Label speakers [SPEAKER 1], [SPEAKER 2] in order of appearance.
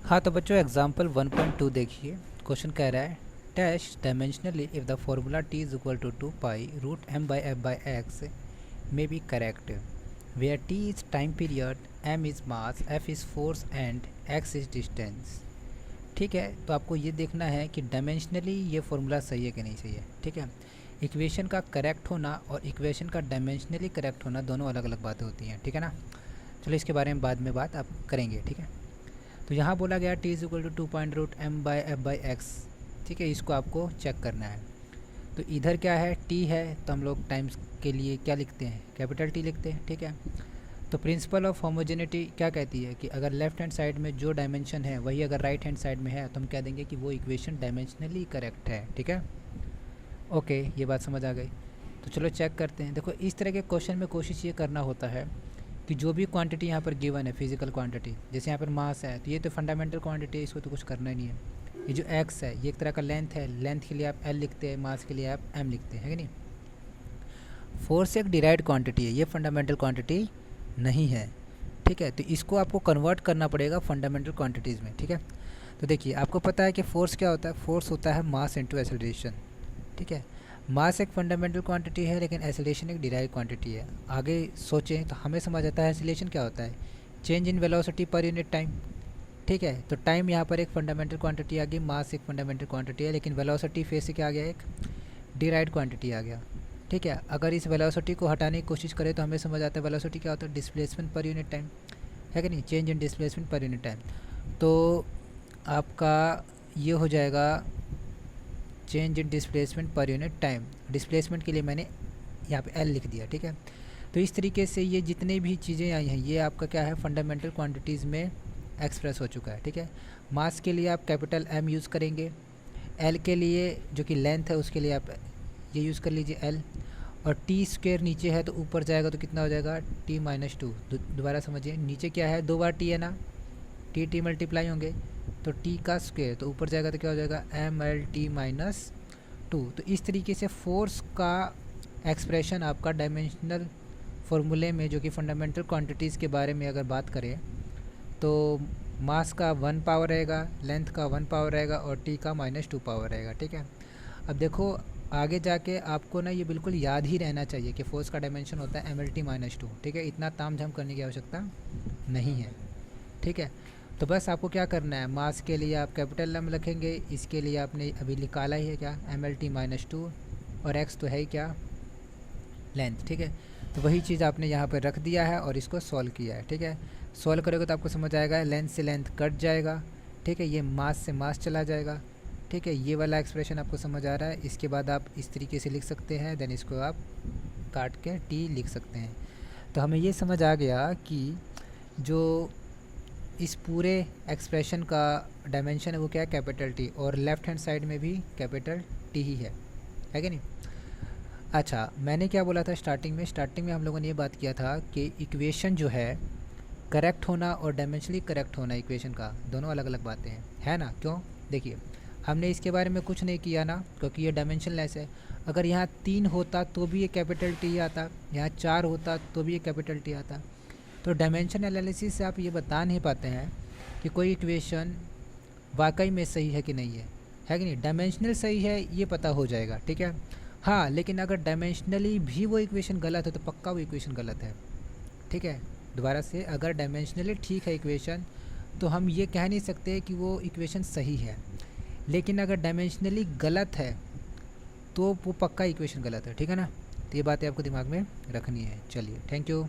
[SPEAKER 1] हाँ तो बच्चों एग्जाम्पल 1.2 देखिए। क्वेश्चन कह रहा है test dimensionally if the formula t is equal to 2 pi root m by f by x may be correct where t is time period, m is mass, f is force and x is distance। ठीक है, तो आपको ये देखना है कि dimensionally ये formula सही है कि नहीं सही है। ठीक है, इक्वेशन का करेक्ट होना और इक्वेशन का डायमेंशनली करेक्ट होना दोनों अलग अलग बातें होती हैं। ठीक है ना, चलो इसके बारे में बाद में बात आप करेंगे। ठीक है, तो यहाँ बोला गया t is equal to 2.√m by F by x. ठीक है, इसको आपको चेक करना है। तो इधर क्या है, t है, तो हम लोग टाइम्स के लिए क्या लिखते हैं, कैपिटल T लिखते हैं। ठीक है, तो प्रिंसिपल ऑफ होमोजेनिटी क्या कहती है कि अगर लेफ्ट हैंड साइड में जो डायमेंशन है वही अगर राइट हैंड साइड में है तो हम कह देंगे कि वो इक्वेशन डायमेंशनली करेक्ट है। ठीक है, ओके, ये बात समझ आ गई। तो चलो चेक करते हैं। देखो इस तरह के क्वेश्चन में कोशिश ये करना होता है कि जो भी क्वांटिटी यहाँ पर गिवन है, फिजिकल क्वांटिटी, जैसे यहाँ पर मास है तो ये तो फंडामेंटल क्वांटिटी है, इसको तो कुछ करना ही नहीं है। ये जो x है ये एक तरह का लेंथ है, लेंथ के लिए आप l लिखते हैं, मास के लिए आप m लिखते हैं, है कि नहीं। फोर्स एक डिराइव्ड क्वांटिटी है, ये फंडामेंटल क्वांटिटी नहीं है। ठीक है, तो इसको आपको कन्वर्ट करना पड़ेगा फंडामेंटल क्वांटिटीज़ में। ठीक है, तो देखिए आपको पता है कि फोर्स क्या होता है, फोर्स होता है मास इंटू एक्सेलरेशन। ठीक है, मास एक फंडामेंटल क्वांटिटी है लेकिन एक्सेलरेशन एक डिराइव्ड क्वांटिटी है। आगे सोचें तो हमें समझ आता है एक्सेलरेशन क्या होता है, change in velocity per unit time. ठीक है, तो टाइम यहाँ पर एक फंडामेंटल क्वांटिटी आ गई, मास एक फंडामेंटल क्वांटिटी है, लेकिन वेलोसिटी फेस से क्या आ गया, एक डिराइव्ड क्वांटिटी आ गया। ठीक है, अगर इस वेलोसिटी को हटाने की कोशिश करें तो हमें समझ आता है वेलोसिटी क्या होता है, डिस्प्लेसमेंट पर यूनिट टाइम, है कि नहीं, change in displacement per unit time. तो आपका ये हो जाएगा change in displacement per unit time. Displacement के लिए मैंने यहाँ पे एल लिख दिया। ठीक है, तो इस तरीके से ये जितनी भी चीज़ें आई हैं ये आपका क्या है, फंडामेंटल क्वांटिटीज़ में एक्सप्रेस हो चुका है। ठीक है, मास के लिए आप कैपिटल एम यूज़ करेंगे, एल के लिए जो कि लेंथ है उसके लिए आप ये यूज़ कर लीजिए एल, और टी स्क्वेयर नीचे है तो ऊपर जाएगा तो कितना हो जाएगा, टी माइनस टू। दोबारा समझिए, नीचे क्या है, दो बार टी है ना, टी टी मल्टीप्लाई होंगे तो टी का स्क्वेयर, तो ऊपर जाएगा तो क्या हो जाएगा, M L T minus two. तो इस तरीके से फोर्स का एक्सप्रेशन आपका डायमेंशनल फॉर्मूले में, जो कि फंडामेंटल क्वांटिटीज़ के बारे में अगर बात करें तो मास का 1 पावर रहेगा, लेंथ का 1 पावर रहेगा और टी का -2 पावर रहेगा। ठीक है, अब देखो आगे जाके आपको ना ये बिल्कुल याद ही रहना चाहिए कि फोर्स का डायमेंशन होता है MLT-2। ठीक है, इतना तामझाम करने की आवश्यकता नहीं है। ठीक है, तो बस आपको क्या करना है, मास के लिए आप कैपिटल एम रखेंगे, इसके लिए आपने अभी निकाला ही है क्या, MLT-2, और एक्स तो है ही क्या, लेंथ। ठीक है, तो वही चीज़ आपने यहाँ पर रख दिया है और इसको सॉल्व किया है। ठीक है, सॉल्व करोगे तो आपको समझ आएगा, लेंथ से लेंथ कट जाएगा। ठीक है, ये मास से मास चला जाएगा। ठीक है, ये वाला एक्सप्रेशन आपको समझ आ रहा है। इसके बाद आप इस तरीके से लिख सकते हैं, देन इसको आप काट के टी लिख सकते हैं। तो हमें ये समझ आ गया कि जो इस पूरे एक्सप्रेशन का डायमेंशन है वो क्या है, कैपिटल टी, और लेफ़्ट हैंड साइड में भी कैपिटल टी ही है कि नहीं। अच्छा, मैंने क्या बोला था स्टार्टिंग में हम लोगों ने ये बात किया था कि इक्वेशन जो है करेक्ट होना और डायमेंशनली करेक्ट होना इक्वेशन का दोनों अलग अलग बातें हैं, है ना। क्यों, देखिए हमने इसके बारे में कुछ नहीं किया ना, क्योंकि ये डायमेंशनलेस है। अगर यहाँ 3 होता तो भी ये कैपिटल टी आता, यहाँ 4 होता तो भी ये कैपिटल टी आता। तो डायमेंशन एनालिसिस से आप ये बता नहीं पाते हैं कि कोई इक्वेशन वाकई में सही है कि नहीं है कि नहीं। डायमेंशनल सही है ये पता हो जाएगा, ठीक है। हाँ, लेकिन अगर डायमेंशनली भी वो इक्वेशन गलत है तो पक्का वो इक्वेशन गलत है। ठीक है, दोबारा से, अगर डायमेंशनली ठीक है इक्वेशन तो हम ये कह नहीं सकते कि वो इक्वेशन सही है, लेकिन अगर डायमेंशनली गलत है तो वो पक्का इक्वेशन गलत है। ठीक है ना, तो ये बातें आपको दिमाग में रखनी है। चलिए, थैंक यू।